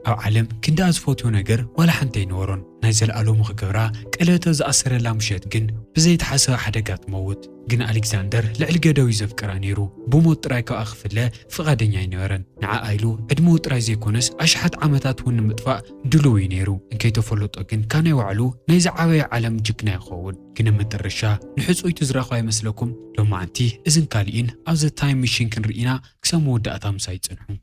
أو عالم كندا أزفوتيو نجر ولا حنتين ورون نازل ألو مخجرة قلته زأسر لامشت جن بزيت حسا حدقات موت جن ألكسندر لعلقدو يزفكر نيرو بموت رايكو أغفله فغادن ينورن نع آيلو عدموت رايزي كونس أشحت عمتات ون مدفع دلوي نيرو إن كيتو فلوت جن كان يوعلو نيز عوي عالم جكنا يخون جن مترشا نحس ويتزرقوا يمسلكم لو ما أنتي إذن كالين أو زي تايم ميشين كن رئينا كسامو دقتام سايت سنحو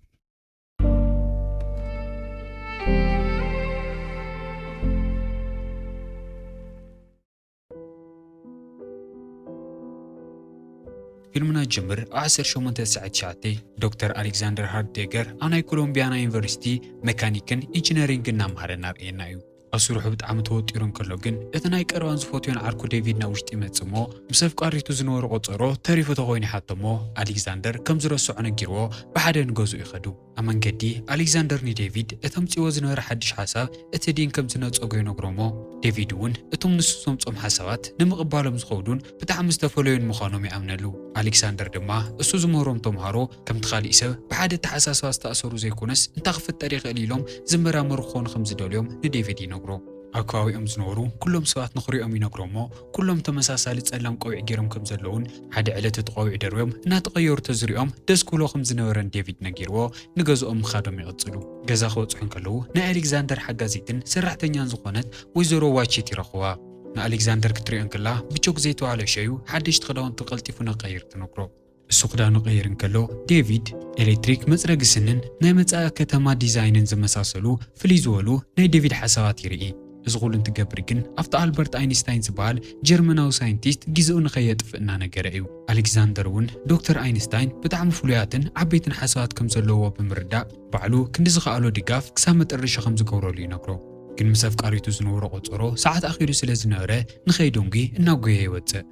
فيلمنا جمر عصر شومنت ساعات شاتي دكتور ألكسندر هارديجر أنا كولومبيانا يونيفرسيتي ميكانيكن إنجينيرينج نامهرنا رأينايو أسرح بتعمل توتيرون كلوجن إثناء كروان زفوتيون عركو ديفيد ناوشتي متسمو مسافق قريتو زنور قصرو تاريخ تغويني حتمو ألكسندر كم زرسو عن جيرو بحدن جوزو يخدو أمان جدي ألكسندر ني ديفيد إثم تيوزنور حدش حساب إتدين كم زنات أجينو جرومو ديفيد ون إتم نسوم تم حسابات نمقبالهم زخودون بتعمل استفولين مخانومي أمنلو ألكسندر دما أسوز مهرم تمهارو كم تخالي سب بحد التحساس واستأثروا زي كونس انتخف التاريخ قليلهم زمرا مرخون خمس دوليوم نديفيد ينقرو أكواوي أمزنورو كلهم سوات نخري أمي نقرومو كلهم تمساسالي تسألهم قوي جيرهم كم زلون حد علة تقوي درويهم إنها تغير تزريهم دس كله خمس نورن ديفيد نجيرو نجزو خادم يغتسلو جزا خوت حنكلو نا ألكسندر حجازيتن سرعتن ينزقونت ويزورو واتشي ترخوا نا ألكسندر كتري أنكلا بيشوك زيتو على شيء حدش تخدون تقلتي فنا غير تنقرو السوق دا نغير انكلو ديفيد إلكتريك مزرق سنن نايمتسا كتما ديزاينن زمساسلو فليزولو ناي ديفيد حسابات يرئي إزغول انت قبرقن أفتا ألبرت أينشتاين زبال جيرماناو ساينتيست جيزو نخيط فإننا نقرأيو ألكسندر ون دكتور أينشتاين بتعمل فلوياتن عبيتن حسابات كم زلوه بمرداء بعلو كندزغ قالو دقاف كسامت الرشا خمز قورولي نقرو كن مساف قاريتو زنورو قطرو ساعات أخيرو سلازنورة نخيدونجي إناقوية يوتسأ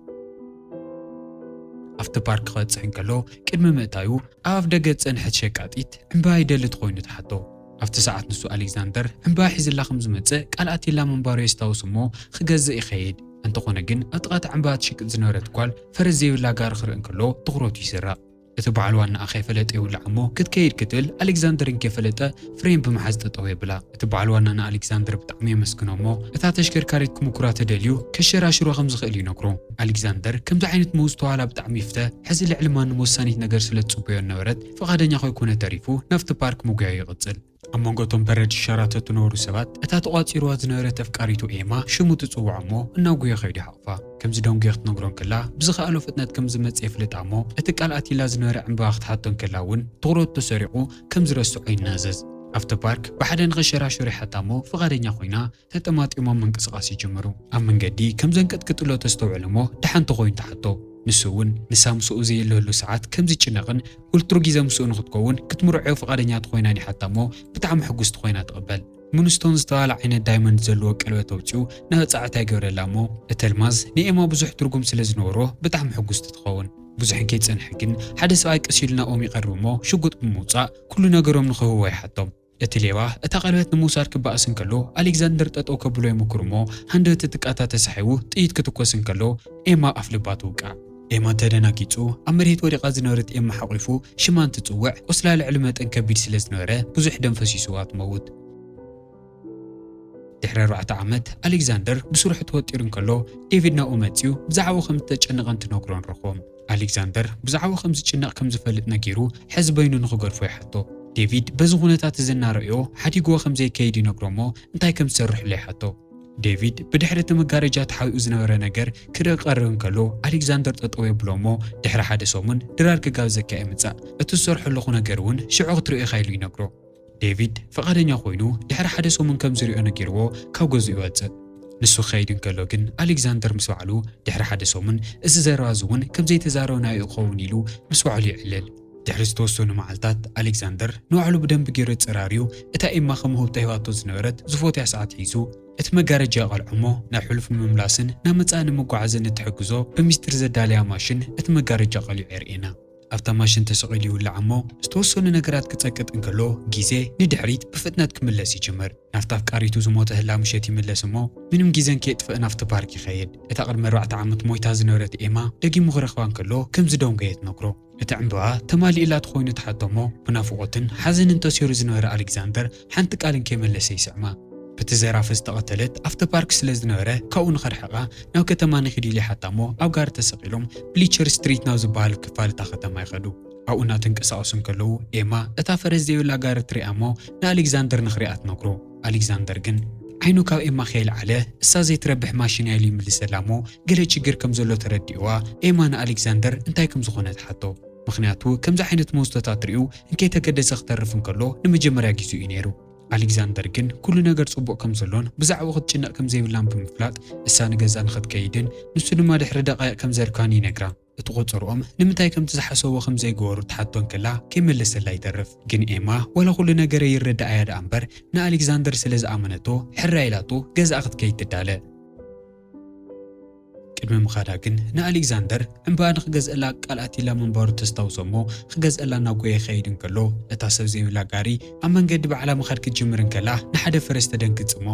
أفتا بارك خد سحنكالو كدم مأتايو أف دقت سنحت شكاتيت عمباي دلت خوينو تحطو أفتا ساعات نسو ألكسندر عمباي حيز الله خمز متسأ قالاتي لا منبارو يستاوسمو خجز إخيد أنتو جن أطغات عمبات شك زنورة كوال فرزيو لا قارخر انكالو تغروتي سرا اتبع الوانا أخي فلت إيو لعمو كيد كتل ألكسندر إنكي فلت فريم بمحازة طوي بلا اتبع الوانا أنا ألكسندر بتعمية مسكنومو اتا تشكر كاريت كمكرات داليو كشرا شروع خمز خيلي نقرو ألكسندر كم زعينت موستو على بتعمي فتا حز العلمان موسانيت نقر سلت صبيو النورد فقادن يخوي كونه تاريفو نفت بارك موقعي يغتسل أما نقطهم برد الشارات تنورو سبات اتا تقاتي روات نورة تفكاريتو إيما شمو تتصوع عمو إناو قويا خيدي حقفا كم زدون قيخت نقرون كلا بزخ ألو فتنات كم زمت إفلت عمو اتقال أتي لازم نورة عم باخت حتى كلاون تغروت تسرقو كم زرسو عين نازز أفتا بارك بحدن غشرا شوري حتامو فغادن يخوينا تتمات إمام من قصقاسي جمرو أما نقدي كم زنكت كتلو تستوع لمو دحان تغوين تحتو نسوون نسامسو زي اللو ساعات كم زي تشنقن قلت روجي زمسو نخدكون كتمرعيو فغادن خويناني حتامو بتعم حقوست خوينا تقبل مونستونز طالع عين دايموند زلو قلبه توتيو نهصعتا يغرلامو اتلماز نيما بزح ترغم سلازنورو بتعم حقوست تخون بزح كيت صنحكن حدا سواي قسيلنا اومي قربمو شغط بموصا كل نغرهم نخو يحطم اتليوا اتا قلبت نموسار كباسن كلو ألكسندر تطو كبلو يمكرمو هند تتقاتا تسحيو طيت كتكوسن كلو ايما افلبات وقع ايما تدناقيصو امريت ورقا زنورت ايما حقيفو شمان تطوع وسلال علمت ان كبير سلازنوره بزح دم فسيسوات موت دحر 4 عامت ألكسندر بسرعة توتيرن كلو ديفيد ناوماتيو بزعو خمس تشنقن تنقرون رخوم ألكسندر بزعو خمس تشنق كم زفلت نجيرو حزبينو نخغرفو يحطو ديفيد بزغونتات زنا رأيو حديقو خمزي كيدي نقرومو انتاي كم سرح لي حطو ديفيد بدحرة مقارجات حاوي ازنورة نجر كرا قررن كلو ألكسندر تطوي بلومو دحر حد سومن درار كقاوزكا امتسا اتو سرح لخو نجرون شعوغ ترؤي خايلو ينقرو ديفيد فقادن يخوينو دحر حد سومن كم زريو نجيرو كاوغوزو يواتزد نسو خايدن كلو جن ألكسندر مسوعلو دحر حد سومن اس زرازون كم زي تزارو يقوونيلو مسوعلو يعلل دحرز توسونو معلتات ألكسندر نوعلو بدن بجيرو تسراريو اتا إما خمهو تيواتو زنورت زفوتي ساعات حيزو اتمقارجا قلعمو ناحلف مملاسن نامتسان مقعزن اتحقزو بمستر زداليا ماشن اتمقارجا قليو عرئينا أفتا ماشن تسقيليو لعمو استوسونو نقرات كتساكت انكالو جيزي ندحريت بفتنات كملاسي جمر نافتاف كاريتو زموت هلا مشيتي ملاسمو منم جيزن كيتفق نافت باركي خيد اتاقر 4 عامت مويتا زنورت إيما دقي مغرخوان كالو كم زدون قيت نقرو እቲ ዕምባባ ተማሊኡላ ትኾይኑ ተሓተሞ ብናፍቖትን ሓዘንን ተሲሩ ዝነበረ ኣሌክዛንደር ሓንቲ ቃልን ከይመለሰ ይስዕማ በቲ ዘራፍ ዝተቐተለት ኣፍተ ፓርክ ስለ ዝነበረ ካብኡ ንኸርሕቓ ናብ ከተማ ንኺድ ኢሉ ሓታሞ ኣብ ጋሪ ተሰቒሎም ብሊቸር ስትሪት ናብ ዝበሃል ክፋል እታ ከተማ ይኸዱ ኣብኡ እናተንቀሳቐሱ ከለዉ ኤማ እታ ፈረስ ዘይብላ ጋሪ ትሪኣ እሞ ንኣሌክዛንደር ንኽሪኣ ትነግሮ ኣሌክዛንደር ግን ዓይኑ ካብ ኤማ ከይልዓለ እሳ ዘይትረብሕ ማሽን ኢሉ ይምልሰላ እሞ ገለ ችግር ከም ዘሎ ተረዲእዋ ኤማ ንኣሌክዛንደር እንታይ ከም ዝኾነ ትሓቶ ምክንያቱ ከምዚ ዓይነት መውስተታት ርኢዩ እንከይተገደሰ ክተርፍ እንከሎ ንመጀመርያ ጊዜኡ እዩ ነይሩ ኣሌክዛንደር ግን ኩሉ ነገር ጽቡቕ ከም ዘሎን ብዛዕባ ክትጭነቕ ከም ዘይብላን ብምፍላጥ እሳ ንገዛ ንኽትከይድን ንሱ ድማ ድሕሪ ደቓይቕ ከም ዘርካን ይነግራ እቲ ቁፅርኦም ንምንታይ ከምቲ ዝሓሰቦ ከም ዘይገበሩ ትሓቶን ከላ ከይመለሰላ ይተርፍ ግን ኤማ ወላ ኩሉ ነገር ይረዳእያ ዳ እምበር ንኣሌክዛንደር ስለ ዝኣመነቶ ሕራ ኢላጡ ገዛኣ ክትከይድ ትዳለ ቅድሚ ምኻዳ ግን ንኣሌክዛንደር ዕምባባ ንኽገዝአላ ቃልኣት ኢላ ምንባሩ ተስታውሶ እሞ ክገዝአላ እናጎየ ይኸይድ እንከሎ እታ ሰብ ዘይብላ ጋሪ ኣብ መንገዲ በዕላ ምኻድ ክትጅምር እንከላ ንሓደ ፈረስ ተደንግጽ እሞ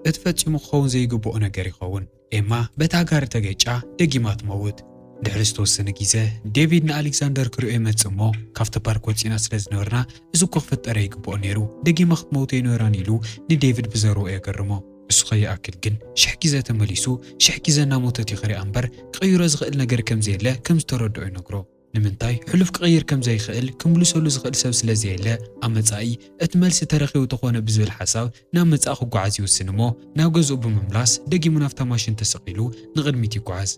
እቲ ፈጺሙ ክኸውን ዘይግብኦ ነገር ይኸውን ኤማ በታ ጋሪ ተገጫ ደጊማ ትመውት ድሕሪ ዝተወሰነ ግዜ ዴቪድ ንኣሌክዛንደር ክሪኦ ይመጽእ እሞ ካብቲ ፓርክ ወፂና ስለ ዝነበርና እዚ እኮ ክፍጠረ ይግብኦ ነይሩ ደጊማ ክትመውቶ ይነበራን ኢሉ ንዴቪድ ብዘረቦ የገርሞ እሱ ኸይኣክል ግን ሽሕ ግዜ ተመሊሱ ሽሕ ግዜ እናሞተት ይኽሪኣ እምበር ክቕይሮ ዝኽእል ነገር ከም ዘየለ ከም ዝተረድኦ ይነግሮ ንምንታይ ሕሉፍ ክቕይር ከም ዘይኽእል ክምልሰሉ ዝኽእል ሰብ ስለ ዘየለ ኣብ መጻኢ እቲ መልሲ ተረኺቡ ተኾነ ብዝብል ሓሳብ ናብ መጻኢ ክጓዓዝ ይውስን እሞ ናብ ገዝኡ ብምምላስ ደጊሙ ናብታ ማሽን ተሰቒሉ ንቕድሚት ይጓዓዝ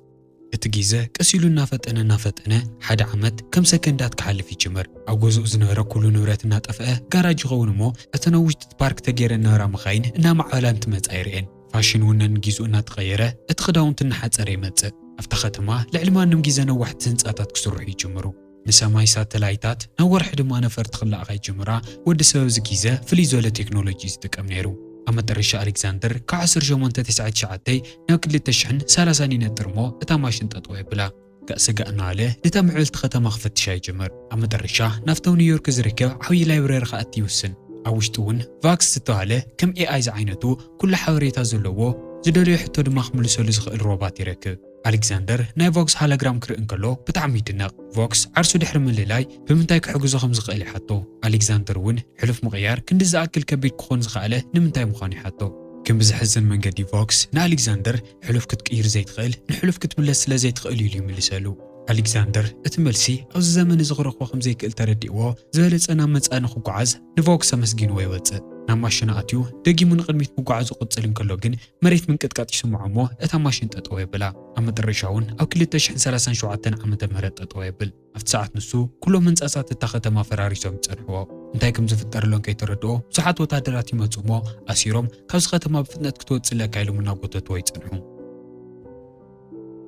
እቲ ግዜ ቀሲሉ እናፈጠነ ሓደ ዓመት ከም ሰከንዳት ክሓልፍ ይጅምር ኣብ ገዝኡ ዝነበረ ኩሉ ንብረት እናጠፍአ ጋራጅ ይኸውን እሞ እቲ ነዊሽቲ ፓርክ ተገይረን ዝነበራ መኻይን እናማዕበላ እንትመጻ ይርአን ፋሽን እውን ንጊዜኡ እናተቐየረ እቲ ክዳውንቲ እናሓፀረ ይመጽእ ኣብታ ከተማ ልዕሊ ማንም ግዜ ነዋሕቲ ህንጻታት ክስርሑ ይጅምሩ ንሰማይ ሳተላይታት ናብ ወርሒ ድማ ነፈርቲ ክለኣኻ ይጅምራ ወዲ ሰብ ኣብዚ ግዜ ፍልይ ዝበለ ቴክኖሎጂ ዝጥቀም ነይሩ ኣብ መጨረሻ ኣሌክዛንደር ካብ 1899 ናብ 2030 ይነጥር እሞ እታ ማሽን ጠጠው የብላ ጋእስጋእ እናበለ ነታ ምዕብልቲ ከተማ ክፈትሻ ይጅምር ኣብ መጨረሻ ናብቶም ኒውዮርክ ዝርከብ ዓብዪ ላይብረሪ ከኣቲ ይውስን ኣብ ውሽጡ እውን ቫክስ ዝተባሃለ ከም ኤኣይ ዝዓይነቱ ኩሉ ሓበሬታ ዘለዎ ዝደልዮ ሕቶ ድማ ክምልሰሉ ዝኽእል ሮባት ይረክብ ኣሌክዛንደር ናይ ቮክስ ሃሎግራም ክርኢ እንከሎ ብጣዕሚ ይድነቕ ቮክስ ዓርሱ ድሕሪ ምልላይ ብምንታይ ክሕግዞ ከም ዝኽእል ይሓቶ ኣሌክዛንደር እውን ሕሉፍ ምቕያር ክንዲ ዝኣክል ከቢድ ክኾን ዝኽኣለ ንምንታይ ምዃኑ ይሓቶ ግን ብዝሕዝን መንገዲ ቮክስ ንኣሌክዛንደር ሕሉፍ ክትቅይር ዘይትኽእል ንሕሉፍ ክትምለስ ስለ ዘይትኽእል ኢሉ ይምልሰሉ ኣሌክዛንደር እቲ መልሲ ኣብዚ ዘመን እዚ ክረኽቦ ከም ዘይክእል ተረዲእዎ ዝበለፀ ናብ መጻኢ ንኽጓዓዝ ንቮክስ ኣመስጊንዎ ይወፅእ ናብ ማሽን ኣትዩ ደጊሙ ንቕድሚት ምጓዓዙ ቕፅል እንከሎ ግን መሬት ምንቅጥቃጥ ይስምዖ እሞ እታ ማሽን ጠጠው የብላ ኣብ መጨረሻ እውን ኣብ 2037 ዓመተ ምህረት ጠጠው የብል ኣብቲ ሰዓት ንሱ ኩሎም ህንጻታት እታ ከተማ ፈራሪሶም ይጸንሕዎ እንታይ ከም ዝፍጠረሎን ከይተረድኦ ብዙሓት ወታደራት ይመፁ እሞ ኣሲሮም ካብዚ ከተማ ብፍጥነት ክትወፅለካ ኢሎም እናጎተትዎ ይጸንሑ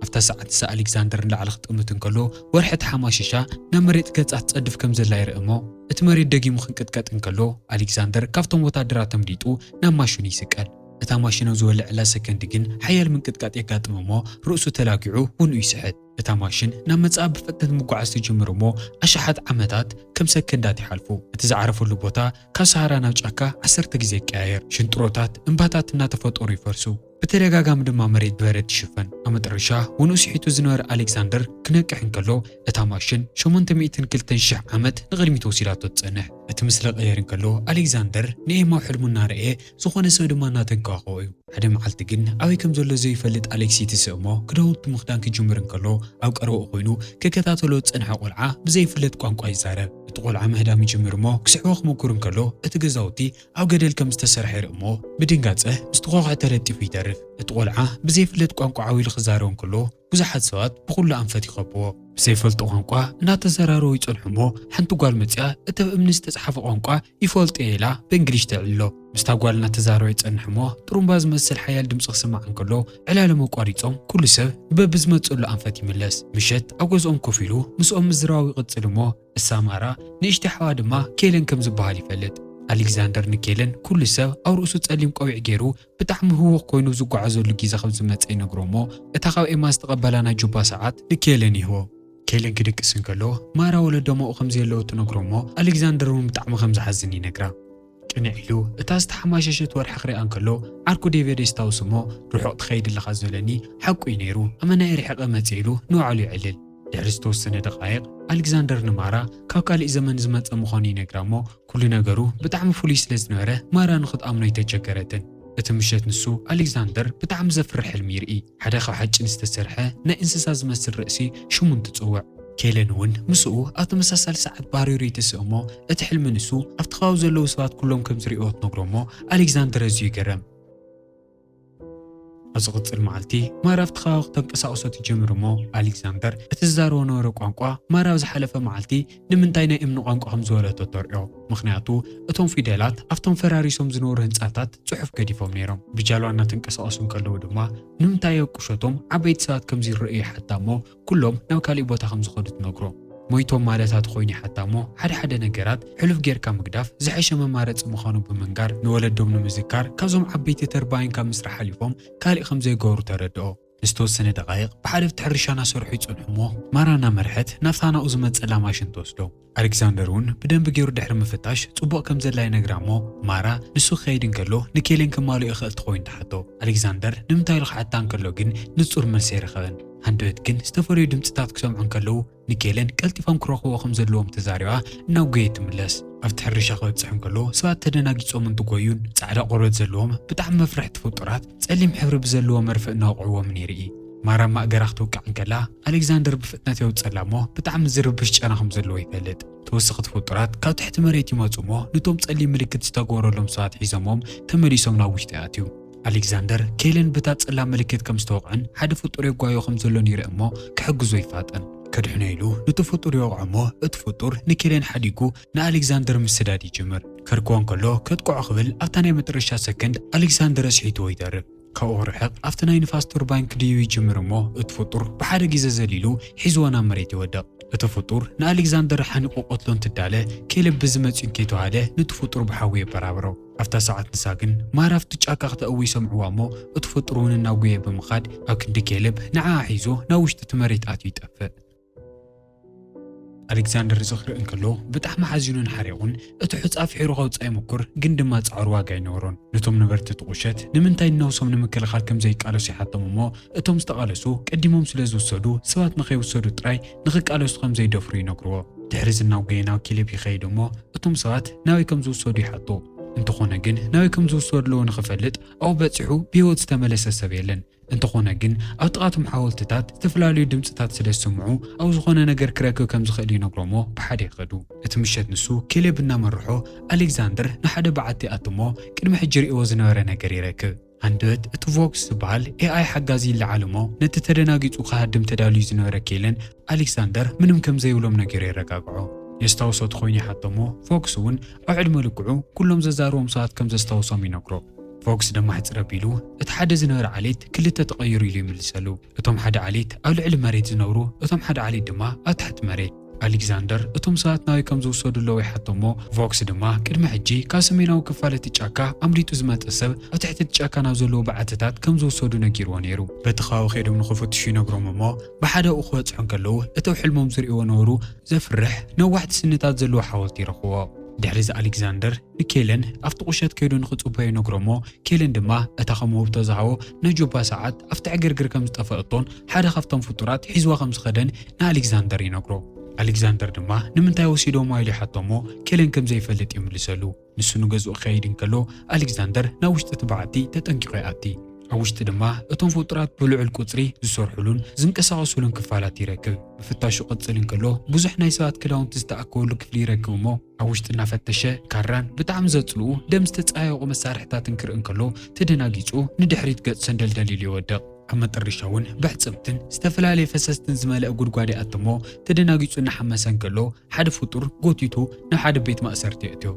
ኣብታ ሰዓት ኣሌክዛንደር ንላዕሊ ክጥምት እንከሎ ወርሒ ተሓማሽሻ ናብ መሬት ገጻ ትጸድፍ ከም ዘላ ይርኢ እሞ እቲ መሬት ደጊሙ ክንቅጥቀጥ እንከሎ ኣሌክዛንደር ካብቶም ወታደራት ተምዲጡ ናብ ማሽኑ ይስቀል እታ ማሽን ኣብ ዝበልዕላ ሰከንዲ ግን ሓያል ምንቅጥቃጥ የጋጥም እሞ ርእሱ ተላጊዑ ውንኡ ይስሕት እታ ማሽን ናብ መጻኢ ብፍጥነት ምጓዓዝ ትጅምር እሞ ኣሽሓት ዓመታት ከም ሰከንዳት ይሓልፉ እቲ ዝዓረፈሉ ቦታ ካብ ሰሃራ ናብ ጫካ 10 ግዜ ይቀያየር ሽንጥሮታት እምባታት እናተፈጠሩ ይፈርሱ በተደጋጋሚ ድማ መሬት በረድ ይሽፈን ኣብ መጨረሻ ውንኡ ስሒቱ ዝነበረ ኣሌክዛንደር ክነቅሕ እንከሎ እታ ማሽን 802,000 ዓመት ንቕድሚት ወሲዳቶ ትጸንሕ እቲ ምስሊ ቀየር እንከሎ ኣሌክዛንደር ንኤማው ሕልሙ እናርአየ ዝኾነ ሰብ ድማ እናተንከባኸቦ እዩ ሓደ መዓልቲ ግን ኣበይ ከም ዘሎ ዘይፈልጥ ኣሌክሲ ትስእ እሞ ክዳውንቱ ምኽዳን ክጅምር እንከሎ ኣብ ቀረብኡ ኮይኑ ከከታተሎ ዝጸንሐ ቆልዓ ብዘይፍለጥ ቋንቋ ይዛረብ እቲ ቆልዓ ምህዳም ይጅምር እሞ ክስሕቦ ክሞክር እንከሎ እቲ ገዛውቲ ኣብ ገደል ከም ዝተሰርሐ ይርኢ እሞ ብድንጋጸ ምስቲ ኾኾዕ ተለጢፉ ይተርፍ እቲ ቆልዓ ብዘይፍለጥ ቋንቋ ዓዊሉ ክዛረብ እንከሎ ብዙሓት ሰባት ብኹሉ ኣንፈት ይኸብዎ ብዘይፈልጦ ቋንቋ እናተዘራረቡ ይጸንሑ እሞ ሓንቲ ጓል መጽያ እቲ ብእምኒ ዝተጻሕፈ ቋንቋ ይፈልጦ ኢላ ብእንግሊሽ ተዕልሎ ምስታ ጓል እናተዛረበ ይጸንሕ እሞ ጥሩምባ ዝመስል ሓያል ድምፂ ክስማዕ እንከሎ ዕላሎም ኣቋሪፆም ኩሉ ሰብ በብዝመፅሉ ኣንፈት ይምለስ ምሸት ኣብ ገዝኦም ኮፍ ኢሉ ምስኦም ምዝራዊ ይቕጽል እሞ እሳማራ ንእሽቲ ሓዋ ድማ ኬለን ከም ዝበሃል ይፈልጥ ኣሌክዛንደር ንኬለን ኩሉ ሰብ ኣብ ርእሱ ጸሊም ቆቢዕ ገይሩ ብጣዕሚ ህውኽ ኮይኑ ዝጓዓዘሉ ግዜ ከም ዝመጽ ይነግሮ እሞ እታ ካብ ኤማ ዝተቐበላ ናይ ጁባ ሰዓት ንኬለን ይህቦ ኬለን ክድቅስ እንከሎ ማራ ወለዶምኡ ከም ዘለዉ ትነግሮ እሞ ኣሌክዛንደር እውን ብጣዕሚ ከም ዝሓዝን ይነግራ ቅንዕ ኢሉ እታ ዝተሓማሸሸት ወርሒ ክሪኣ እንከሎ ዓርኩ ዴቪድ የስታውስ እሞ ርሑቕ ትኸይድ ኣለኻ ዘለኒ ሓቂ እዩ ነይሩ ኣመና ይርሕቐ መጽ ኢሉ ንባዕሉ ይዕልል ድሕሪ ዝተወሰነ ደቃይቕ ኣሌክዛንደር ንማራ ካብ ካልእ ዘመን ዝመፀ ምዃኑ ይነግራ እሞ ኩሉ ነገሩ ብጣዕሚ ፍሉይ ስለ ዝነበረ ማራ ንኽትኣምኖ ይተቸገረትን። እቲ ምሸት ንሱ ኣሌክዛንደር ብጣዕሚ ዘፍርሕ ሕልሚ ይርኢ። ሓደ ካብ ሓጭን ዝተሰርሐ ናይ እንስሳ ዝመስል ርእሲ ሽሙን ትጽውዕ። ኬለን እውን ምስኡ ኣብ ተመሳሳሊ ሰዓት ባሪሩ ይትስእ እሞ እቲ ሕልሚ ንሱ ኣብቲ ከባቢ ዘለዉ ሰባት ኩሎም ከም ዝሪኦ ትነግሮ እሞ ኣሌክዛንደር ኣዝዩ ይገረም። ኣብ ዝቕፅል መዓልቲ ማራ ኣብቲ ከባቢ ክተንቀሳቕሶ ትጀምር እሞ ኣሌክዛንደር እቲ ዝዛረቦ ነበረ ቋንቋ ማራ ኣብ ዝሓለፈ መዓልቲ ንምንታይ ናይ እምኒ ቋንቋ ከም ዝበለቶ ተርእዮ። ምክንያቱ እቶም ፊደላት ኣብቶም ፈራሪሶም ዝነበሩ ህንፃታት ጽሑፍ ገዲፎም ነይሮም። ብጃልባ እናተንቀሳቐሱ ከለዉ ድማ ንምንታይ ኣብ ቁሸቶም ዓበይቲ ሰባት ከምዚ ይረኣዩ ሓታ እሞ ኩሎም ናብ ካሊእ ቦታ ከም ዝኸዱ ትነግሮ። ሞይቶም ማለታት ኮይኑ ሓታ እሞ ሓደ ነገራት ሕሉፍ ጌርካ ምግዳፍ ዝሐሸ መማረፂ ምዃኑ ብምንጋር ንወለዶም ንምዝካር ካብዞም ዓበይቲ ተርባይን ካብ ምስራሕ ሓሊፎም ካሊእ ከም ዘይገበሩ ተረድኦ። ንዝተወሰነ ደቃይቕ ብሓደ ኣብቲ ሕርሻ እናሰርሑ ይጸንሑ እሞ ማራና መርሐት ናብታ ናብኡ ዝመፀላ ማሽን ተወስዶ። ኣሌክዛንደር እውን ብደንቢ ገይሩ ድሕሪ ምፍታሽ ጽቡቕ ከም ዘላ ይነግራ እሞ ማራ ንሱ ክኸይድ እንከሎ ንኬለን ከማልኡ ይኽእል ትኾይኑ ተሓቶ። ኣሌክዛንደር ንምንታይ ኢሉ ክሓታ እንከሎ ግን ንጹር መልሲ ኣይረኸበን። ሃንደበት ግን ዝተፈላለዩ ድምፅታት ክሰምዑ እንከለዉ ንኬለን ቀልጢፎም ክረኽቦ ከም ዘለዎም ተዛሪባ ናብ ጎየ ትምለስ። ኣብቲ ሕርሻ ክበፅሕ እንከሎ ሰባት ተደናጊፆም እንትጎዩን ጻዕዳ ቆርበት ዘለዎም ብጣዕሚ መፍርሕቲ ፍጡራት ጸሊም ሕብሪ ብዘለዎ መርፍእ እናውቅዕዎምን ይርኢ። ማራ ማእገራ ክትውቃዕ እንከላ ኣሌክዛንደር ብፍጥነት የውፅላ እሞ ብጣዕሚ ዝርብሽ ጨና ከም ዘለዎ ይፈልጥ። ተወሰኽቲ ፍጡራት ካብ ትሕቲ መሬት ይመፁ እሞ ነቶም ጸሊም ምልክት ዝተገበረሎም ሰባት ሒዞሞም ተመሊሶም ናብ ውሽጢ ኣትዩ። ኣሌክዛንደር ኬለን በታ ጸላም ምልክት ከም ዝተወቅዐን ሓደ ፍጡር የጓዮ ከም ዘሎን ይርኢ እሞ ክሕግዞ ይፋጠን። ከድሕነ ኢሉ ነቲ ፍጡር ይወቅዖ እሞ እቲ ፍጡር ንኬለን ሓዲጉ ንኣሌክዛንደር ምስዳድ ይጅምር። ከርክቦ እንከሎ ከጥቅዖ ክብል ኣብታ ናይ መጨረሻ ሰከንድ ኣሌክዛንደር ኣስሒትዎ ይደርብ። ካብኡ ርሕቕ ኣብቲ ናይ ንፋስ ቱርባይን ክድይቡ ይጅምር እሞ እቲ ፍጡር ብሓደ ግዜ ዘሊሉ ሒዝዎ ናብ መሬት ይወድቕ። እቲ ፍጡር ንኣሌክዛንደር ሓኒቑ ቆትሎ እንትዳለ ኬለን ብዝመፅኡ ከይተዋሃለ ነቲ ፍጡር ብሓዊ የበራብሮ። ኣብታ ሰዓት ንሳ ግን ማራ ኣብቲ ጫካ ክተእዊ ይሰምዕዋ እሞ እቲ ፍጡር እውን ናብ ጉየ ብምኻድ ኣብ ክንዲ ኬለብ ንዓዓ ሒዙ ናብ ውሽጢ እቲ መሬት ኣትዩ ይጠፍእ። ኣሌክዛንደር ዝኽርኢ እንከሎ ብጣዕሚ ሓዚኑን ሓሪቑን እቲ ሑፃ ፍሒሩ ከውፃእ ይሙክር ግን ድማ ፃዕሩ ዋጋ ኣይነበሮን። ነቶም ነበርቲ ጥቁሸት ንምንታይ ነውሶም ንምክልኻል ከም ዘይቃለሱ ይሓቶም እሞ እቶም ዝተቃለሱ ቀዲሞም ስለ ዝውሰዱ ሰባት ንኸይውሰዱ ጥራይ ንኽቃለሱ ከም ዘይደፍሩ ይነግርዎ። ድሕሪ ዝናው ጎየ ናብ ኬለብ ይኸይድ እሞ እቶም ሰባት ናበይ ከም ዝውሰዱ ይሓቶ። እንተኾነ ግን ናበይ ከም ዝውሰዱ ኣለዎ ንኽፈልጥ ኣብኡ በፂሑ ብሂወት ዝተመለሰ ሰብ የለን። እንተኾነ ግን ኣብ ጥቓቶም ሓወልትታት ዝተፈላለዩ ድምፅታት ስለ ዝስምዑ ኣብ ዝኾነ ነገር ክረክብ ከም ዝኽእል ይነግሮ እሞ ብሓደ ይኸዱ። እቲ ምሸት ንሱ ኬሌብ እናመርሖ ኣሌክዛንደር ንሓደ በዓቲ ኣት እሞ ቅድሚ ሕጂ ሪእዎ ዝነበረ ነገር ይረክብ። ሃንደበት እቲ ቮክስ ዝበሃል ኤኣይ ሓጋዚ ይለዓል እሞ ነቲ ተደናጊፁ ክሃድም ተዳልዩ ዝነበረ ኬለን ኣሌክዛንደር ምንም ከም ዘይብሎም ነገር የረጋግዖ። የስታውሶት ኮይኑ ይሓቶ እሞ ፎክስ እውን ኣብ ዕድመ ልክዑ ኩሎም ዘዛርቦም ሰባት ከም ዘስታውሶም ይነግሮ። ፎክስ ድማ ሕፅር ኣቢሉ እቲ ሓደ ዝነበረ ዓሌት ክልተ ተቐይሩ ኢሉ ይምልሰሉ። እቶም ሓደ ዓሌት ኣብ ልዕሊ መሬት ዝነብሩ፣ እቶም ሓደ ዓሌት ድማ ኣብ ትሕቲ መሬት። ኣሌክዛንደር እቶም ሰባት ናበይ ከም ዝውሰዱ ኣለዎ ይሓቶ እሞ ቮክስ ድማ ቅድሚ ሕጂ ካብ ሰሜናዊ ክፋል እቲ ጫካ ኣምሪጡ ዝመፀ ሰብ ኣብ ትሕቲ እቲ ጫካ ናብ ዘለዎ በዓትታት ከም ዝውሰዱ ነጊርዎ ነይሩ። በቲ ከባቢ ከይዶም ንኽፍትሹ ይነግሮም እሞ ብሓደ ኣብኡ ክበፅሑ እንከለዉ እቶም ሕልሞም ዝሪእዎ ነበሩ ዘፍርሕ ነዋሕቲ ስንታት ዘለዎ ሓወልቲ ይረኽቦ። ድሕሪ ኣሌክዛንደር ንኬለን ኣብቲ ቁሸት ከይዱ ንኽፅበዮ ይነግሮ እሞ ኬለን ድማ እታ ከም ውህብቶ ዝሃቦ ነጆባ ሰዓት ኣብቲ ዕግርግር ከም ዝጠፈአቶን ሓደ ካብቶም ፍጡራት ሒዝዋ ከም ዝኸደን ንኣሌክዛንደር ይነግሮ። ኣሌክዛንደር ድማ ንምንታይ ወሲዶሞ ኢሉ ይሓቶ እሞ ኬለን ከም ዘይፈልጥ ይምልሰሉ። ንሱ ንገዝኡ ክኸይድ እንከሎ ኣሌክዛንደር ናብ ውሽጢ እቲ በዓቲ ተጠንቂቑ ይኣቲ። ኣብ ውሽጢ ድማ እቶም ፍጡራት ብልዑል ቁፅሪ ዝሰርሑሉን ዝንቀሳቐሱሉን ክፋላት ይረክብ። ብፍታሹ ቅፅል እንከሎ ብዙሕ ናይ ሰባት ክዳውንቲ ዝተኣከበሉ ክፍሊ ይረክብ እሞ ኣብ ውሽጢ እናፈተሸ ካራን ብጣዕሚ ዘፅልኡ ደም ዝተፀያየቑ መሳርሕታትን ክርኢ እንከሎ ተደናጊፁ ንድሕሪት ገፅ ሰንደልደል ኢሉ ይወድቕ። ኣብ መጨረሻ እውን ብሕፅምትን ዝተፈላለየ ፈሰስትን ዝመልአ ጉድጓድ ይኣቲ እሞ ተደናጊፁ እናሓመሰ እንከሎ ሓደ ፍጡር ጎቲቱ ናብ ሓደ ቤት ማእሰርቲ የእትዮ።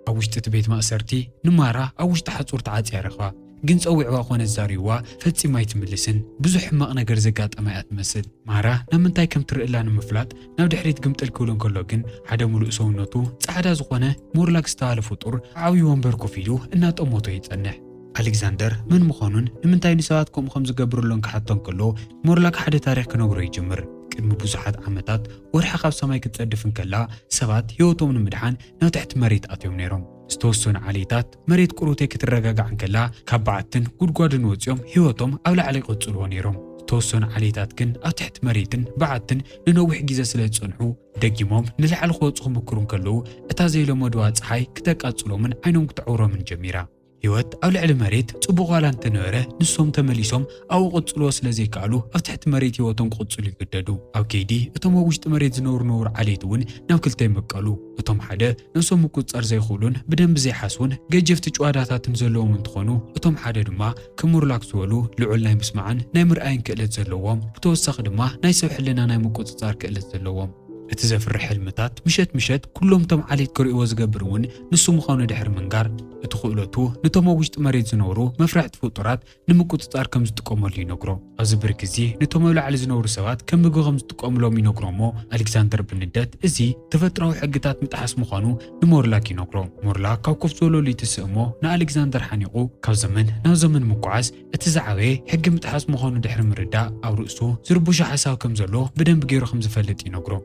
ኣብ ውሽጢ እቲ ቤት ማእሰርቲ ንማራ ኣብ ውሽጢ ሓፁር ተዓፅያ ረኽባ። ግን ፀዊዕዋ ኮነ ዛሪዋ ፈፂማ ኣይትምልስን። ብዙሕ ሕማቕ ነገር ዘጋጠማ እያ ትመስል። ማራ ናብ ምንታይ ከም ትርእላ ንምፍላጥ ናብ ድሕሪት ግምጥል ክብሎ እንከሎ ግን ሓደ ሙሉእ ሰውነቱ ፃዕዳ ዝኾነ ሞርላክ ዝተባሃለ ፍጡር ዓብዪ ወንበር ኮፍ ኢሉ እናጠሞቶ ይጸንሕ። ኣሌክዛንደር ምን ምዃኑን ንምንታይ ንሰባት ከምኡ ከም ዝገብርሎን ክሓቶ እንከሎ ሞርላክ ሓደ ታሪክ ክነግሮ ይጅምር። ቅድሚ ብዙሓት ዓመታት ወርሒ ካብ ሰማይ ክትጸድፍ እንከላ ሰባት ህይወቶም ንምድሓን ናብ ትሕቲ መሬት ኣትዮም ነይሮም። ዝተወሰኑ ዓሌታት መሬት ቁሩቴ ክትረጋጋዕ እንከላ ካብ በዓትን ጉድጓድን ወፂኦም ህይወቶም ኣብ ላዕሊ ይቕፅልዎ ነይሮም። ዝተወሰኑ ዓሌታት ግን ኣብ ትሕቲ መሬትን በዓትን ንነዊሕ ግዜ ስለ ዝጸንሑ ደጊሞም ንላዕሊ ክወጹ ክምክሩ ከለዉ እታ ዘይለመድዋ ፀሓይ ክተቃጽሎምን ዓይኖም ክትዕውሮምን ጀሚራ። ህይወት ኣብ ልዕሊ መሬት ጽቡቕ ዋላ እንተነበረ ንሶም ተመሊሶም ኣብኡ ቅጽልዎ ስለ ዘይከኣሉ ኣብ ትሕቲ መሬት ህይወቶም ክቕጽሉ ይግደዱ። ኣብ ከይዲ እቶም ኣብ ውሽጢ መሬት ዝነብሩ ዓሌት እውን ናብ ክልተ ይመቀሉ። እቶም ሓደ ነፍሶም ምቁፅጻር ዘይኽእሉን ብደንቢ ዘይሓስቡን ገጀፍቲ ጭዋዳታትን ዘለዎም እንትኾኑ እቶም ሓደ ድማ ክምርላክ ዝበሉ ልዑል ናይ ምስማዕን ናይ ምርኣይን ክእለት ዘለዎም ብተወሳኺ ድማ ናይ ሰብ ሕልና ናይ ምቁፅጻር ክእለት ዘለዎም። እቲ ዘፍርሕ ሕልምታት ምሸት ኩሎም ቶም ዓሌት ክሪእዎ ዝገብር እውን ንሱ ምዃኑ ድሕሪ ምንጋር እቲ ክእለቱ ነቶም ኣብ ውሽጢ መሬት ዝነብሩ መፍራሕቲ ፍጡራት ንምቁፅጻር ከም ዝጥቀመሉ ይነግሮ። ኣብዚ ብርኪ እዚ ነቶም ኣብ ላዕሊ ዝነብሩ ሰባት ከም ምግቢ ከም ዝጥቀምሎም ይነግሮ እሞ ኣሌክዛንደር ብንደት እዚ ተፈጥራዊ ሕግታት ምጥሓስ ምዃኑ ንሞርላክ ይነግሮ። ሞርላክ ካብ ኮፍ ዝበለሉ ይትስእ እሞ ንኣሌክዛንደር ሓኒቑ ካብ ዘመን ናብ ዘመን ምጓዓዝ እቲ ዝዓበየ ሕጊ ምጥሓስ ምዃኑ ድሕሪ ምርዳእ ኣብ ርእሱ ዝርቡሻ ሓሳብ ከም ዘሎ ብደንቢ ገይሩ ከም ዝፈልጥ ይነግሮ።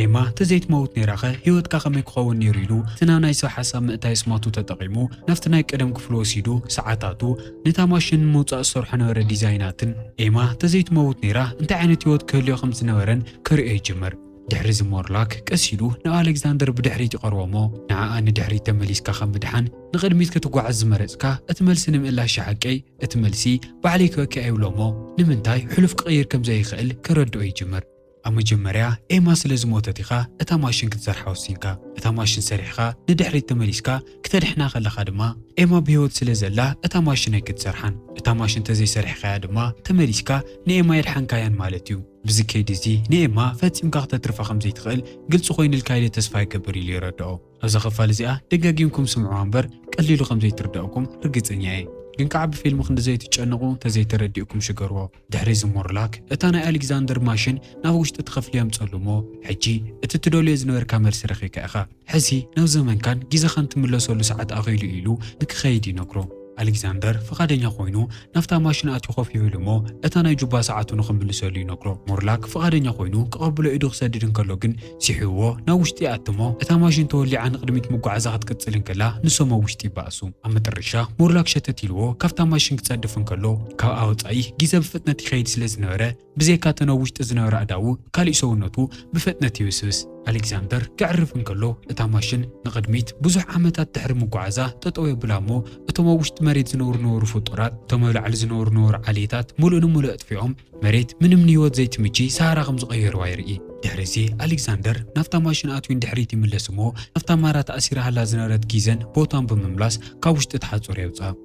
ኤማ ተዘይት መውት ነይራኸ ህይወትካ ከመይ ክኸውን ነይሩ ኢሉ እቲ ናብ ናይ ሰብ ሓሳብ ምእታይ ስማቱ ተጠቒሙ ናብቲ ናይ ቀደም ክፍሊ ወሲዱ ሰዓታቱ ነታ ማሽን ምውፃእ ዝሰርሖ ነበረ ዲዛይናትን ኤማ ተዘይት መውት ነይራ እንታይ ዓይነት ህይወት ክህልዮ ከም ዝነበረን ክሪኦ ይጅመር። ድሕሪ እዚ ሞርላክ ቀስ ኢሉ ናብ ኣሌክዛንደር ብድሕሪት ይቐርቦ እሞ ንዓኣ ንድሕሪት ተመሊስካ ከም ምድሓን ንቕድሚት ክትጓዓዝ ዝመረፅካ እቲ መልሲ ንምእላሽ ሓቀይ እቲ መልሲ ባዕለይ ክበኪዕ ይብሎ እሞ ንምንታይ ሕሉፍ ክቕይር ከም ዘይኽእል ከረድኦ ይጅመር። ኣብ መጀመርያ ኤማ ስለ ዝሞተት ኢኻ እታ ማሽን ክትሰርሓ ወሲንካ እታ ማሽን ሰሪሕኻ ንድሕሪት ተመሊስካ ክተድሕና ከለኻ ድማ ኤማ ብህይወት ስለ ዘላ እታ ማሽን ኣይክትሰርሓን እታ ማሽን ተዘይሰሪሕካያ ድማ ተመሊስካ ንኤማ የድሓንካያን ማለት እዩ። ብዚ ከይዲ እዚ ንኤማ ፈፂምካ ክተትርፋ ከም ዘይትኽእል ግልፂ ኮይኑ ኢልካይለ ተስፋ ይገብር ኢሉ ይረድኦ። ኣብዛ ክፋል እዚኣ ደጋጊምኩም ስምዑዋ እምበር ቀሊሉ ከም ዘይትርድአኩም ርግፀኛ እየ። ግን ከዓ ብፊልም ክንዘይትጨንቁ ተዘይተረዲእኩም ሽገርዎ። ድሕሪ እዚ ሞርላክ እታ ናይ ኣሌክዛንደር ማሽን ናብ ውሽጢ ትኸፍሊ የምፀሉ እሞ ሕጂ እቲ ትደልዮ ዝነበርካ መልሲ ረኺብካ ኢኻ ሕዚ ናብ ዘመንካን ግዜኻን ትምለሰሉ ሰዓት ኣኺሉ ኢሉ ንክኸይድ ይነግሮ። ኣሌክዛንደር ፈቃደኛ ኮይኑ ናፍታ ማሽን ኣትዩ ኮፍ ይብል እሞ እታ ናይ ጁባ ሰዓቱ ንክምልሰሉ ይነግሮ። ሞርላክ ፈቃደኛ ኮይኑ ክቐብሎ ኢዱ ክሰድድ እንከሎ ግን ሲሕብዎ ናብ ውሽጢ ኣትሞ እታ ማሽን ተወሊዓ ንቅድሚት ምጓዓዛ ክትቅፅል እንከላ ንሶም ኣብ ውሽጢ ይበኣሱ። ኣብ መጨረሻ ሞርላክ ሸተት ኢልዎ ካብታ ማሽን ክጸድፍ እንከሎ ካብ ኣወፃኢ ግዜ ብፍጥነት ይኸይድ ስለ ዝነበረ ብዘይካ እተን ኣብ ውሽጢ ዝነበረ ኣእዳዉ ካሊእ ሰውነቱ ብፍጥነት ይውስብስ። ኣሌክዛንደር ክዕርፍ እንከሎ እታ ማሽን ንቅድሚት ብዙሕ ዓመታት ድሕሪ ምጓዓዛ ጠጠው የብላ እሞ እቶም ኣብ ውሽጢ መሬት ዝነብሩ ፍጡራት እቶም ኣብ ላዕሊ ዝነብሩ ዓሌታት ሙሉእ ንሙሉእ ኣጥፊዖም መሬት ምንም ንህይወት ዘይትምቺ ሳራ ከም ዝቐየርዋ ይርኢ። ድሕሪ እዚ ኣሌክዛንደር ናፍታ ማሽን ኣትዩ ድሕሪት ይምለስ እሞ ናፍታ ማራ ተኣሲራ ሃላ ዝነበረት ጊዘን ቦታን ብምምላስ ካብ ውሽጢ ተሓፁር የውፅእ።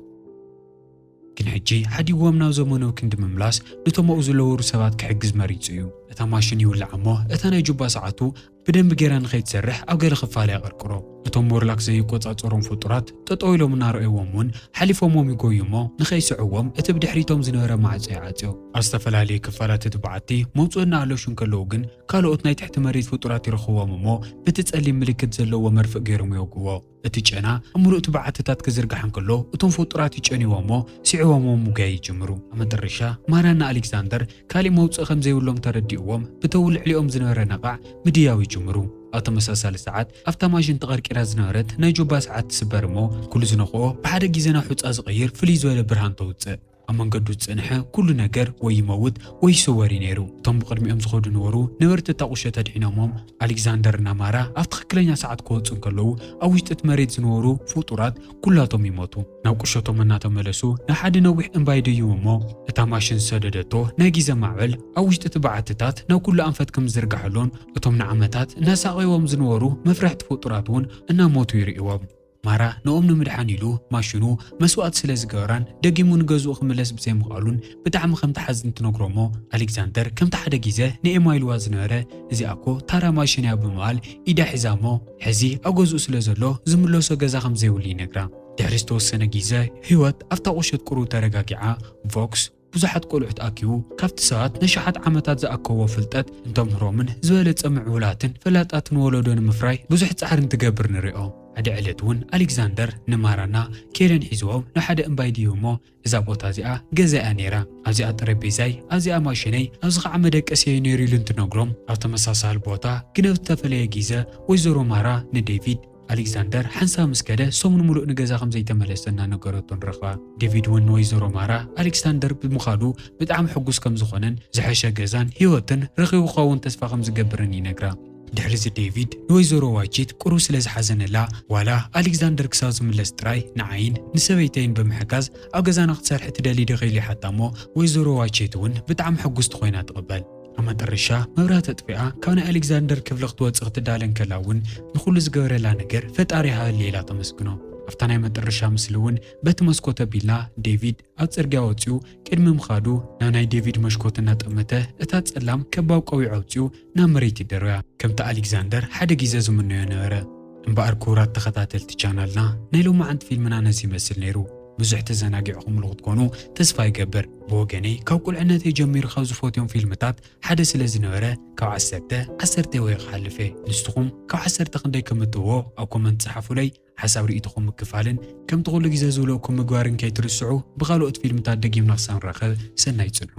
ግን ሕጂ ሓዲዎም ናብ ዘመናዊ ክንዲ ምምላስ ነቶም ኣብኡ ዝለወሩ ሰባት ክሕግዝ መሪፁ እዩ። እታ ማሽን ይውላዕ እሞ እታ ናይ ጁባ ሰዓቱ ብደንቢ ጌራ ንኸይትሰርሕ ኣብ ገለ ክፋል ያቐርቅሮ። እቶም ሞርላክ ዘይቆፃፀሮም ፍጡራት ጠጠው ኢሎም እናረኣይዎም እውን ሓሊፎሞም ይጎዩ እሞ ንኸይስዕዎም እቲ ብድሕሪቶም ዝነበረ ማዕፆ ይዓፅዮ። ኣብ ዝተፈላለዩ ክፋላት እቲ በዓቲ መውፅኡ እናኣለሹ እንከለዉ ግን ካልኦት ናይ ትሕቲ መሬት ፍጡራት ይረኽብዎም እሞ በቲ ጸሊም ምልክት ዘለዎ መርፍእ ገይሮም ይወግዎ። እቲ ጨና ኣብ ሙሉእ እቲ በዓትታት ክዝርጋሕ እንከሎ እቶም ፍጡራት ይጨንይዎ እሞ ሲዕዎም ሙጋይ ይጅምሩ። ኣብ መጨረሻ ማራና ኣሌክዛንደር ካሊእ መውፅእ ከም ዘይብሎም ተረዲእዎም ብተውልዕሊኦም ዝነበረ ነቓዕ ምድያው ይጅምሩ። ኣብ ተመሳሳሊ ሰዓት ኣብታ ማሽን ተቐርቂራ ዝነበረት ናይ ጁባ ሰዓት ትስበር እሞ ኩሉ ዝነኽኦ ብሓደ ግዜ ናብ ሑፃ ዝቐይር ፍልይ ዝበለ ብርሃን ተውፅእ። ኣብ መንገዱ ዝፀንሐ ኩሉ ነገር ወይ ይመውት ወይ ይሰወር ነይሩ። እቶም ብቅድሚኦም ዝኸዱ ነበሩ ነበርቲ እታ ቁሸ ተድሒኖሞም ኣሌክዛንደርና ማራ ኣብ ትክክለኛ ሰዓት ክወፁ እንከለዉ ኣብ ውሽጢ እቲ መሬት ዝነበሩ ፍጡራት ኩላቶም ይሞቱ። ናብ ቁሸቶም እናተመለሱ ናብ ሓደ ነዊሕ እምባ ይድይቡ እሞ እታ ማሽን ዝሰደደቶ ናይ ግዜ ማዕበል ኣብ ውሽጢ እቲ በዓትታት ናብ ኩሉ ኣንፈት ከም ዝዝርጋሐሎን እቶም ንዓመታት እናሳቐይዎም ዝነበሩ መፍራሕቲ ፍጡራት እውን እናሞቱ ይርእዎም። ማራ ንኦም ንምድሓን ኢሉ ማሽኑ መስዋዕት ስለ ዝገበራን ደጊሙ ንገዝኡ ክምለስ ብዘይምኽኣሉን ብጣዕሚ ከም ተሓዝን ትነግሮ እሞ ኣሌክዛንደር ከምቲ ሓደ ግዜ ንኤማ ኢልዋ ዝነበረ እዚኣ እኮ ታራ ማሽን እያ ብምባል ኢዳ ሒዛ እሞ ሕዚ ኣብ ገዝኡ ስለ ዘሎ ዝምለሶ ገዛ ከም ዘይብሉ ይነግራ። ድሕሪ ዝተወሰነ ግዜ ህይወት ኣብታ ቁሸት ቁሩ ተረጋጊዓ ቮክስ ብዙሓት ቆልዑ ተኣኪቡ ካብቲ ሰባት ንሽሓት ዓመታት ዝኣከቦ ፍልጠት እንተምህሮምን ዝበለፀ ምዕቡላትን ፈላጣትን ወለዶ ንምፍራይ ብዙሕ ፃዕርን ትገብር ንሪኦ። ሓደ ዕለት እውን ኣሌክዛንደር ንማራና ኬለን ሒዝዎም ናብ ሓደ እምባ ይድይቡ እሞ እዛ ቦታ እዚኣ ገዛ እያ ነይራ። ኣብዚኣ ጠረጴዛይ ኣብዚኣ ማሽነይ ኣብዚ ከዓ መደቀሲየ ነይሩ ኢሉ እንትነግሮም ኣብ ተመሳሳሊ ቦታ ግን ኣብ ዝተፈለየ ግዜ ወይዘሮ ማራ ንዴቪድ ኣሌክዛንደር ሓንሳብ ምስ ከደ ሰሙን ሙሉእ ንገዛ ከም ዘይተመለሰና ነገረቶ ንረኽባ። ዴቪድ እውን ወይዘሮ ማራ ኣሌክሳንደር ብምኻዱ ብጣዕሚ ሕጉስ ከም ዝኾነን ዝሐሸ ገዛን ህይወትን ረኺቡ ክኸውን ተስፋ ከም ዝገብርን ይነግራ። ድሕሪ እዚ ዴቪድ ንወይዘሮ ዋይቺት ቁሩብ ስለ ዝሓዘነላ ዋላ ኣሌክዛንደር ክሳብ ዝምለስ ጥራይ ንዓይን ንሰበይተይን ብምሕጋዝ ኣብ ገዛና ክትሰርሕ ትደሊ ዶ ኢሉ ይሓታ እሞ ወይዘሮ ዋይቺት እውን ብጣዕሚ ሕጉስቲ ኮይና ትቕበል። ኣብ መጨረሻ መብራህቲ ኣጥፊኣ ካብ ናይ ኣሌክዛንደር ክፍሊ ክትወፅእ ክትዳለን ከላ እውን ንኹሉ ዝገበረላ ነገር ፈጣሪ ሃሌላ ተመስግኖ። ኣብታ ናይ መጨረሻ ምስሊ እውን በቲ መስኮት ኣቢልና ዴቪድ ኣብ ጽርግያ ወፂኡ ቅድሚ ምኻዱ ናብ ናይ ዴቪድ መሽኮት እናጠመተ እታ ጸላም ከባብ ቆቢዕ ኣውፂኡ ናብ መሬት ይደርብያ ከምቲ ኣሌክዛንደር ሓደ ግዜ ዝምነዮ ነበረ። እምበኣር ክቡራት ተኸታተልቲ ቻናልና ናይ ሎማዓንቲ ፊልምና ነዚ ይመስል ነይሩ። ብዙሕ ተዘናጊዕኹምሉ ክትኮኑ ተስፋ ይገብር። ብወገነይ ካብ ቁልዕነተይ ጀሚሩ ካብ ዝፈትዮም ፊልምታት ሓደ ስለ ዝነበረ ካብ 10 ወይ ክሓልፈ። ንስኹም ካብ 10 ክንደይ ከምትዎ ኣብ ኮመንት ጻሓፉለይ። ሓሳብ ርእይትኹም ምክፋልን ከምቲ ኩሉ ግዜ ዝብለኩም ምግባርን ከይትርስዑ። ብኻልኦት ፊልምታት ደጊምና ክሳብ ንራኸብ ሰናይ ጽንሑ።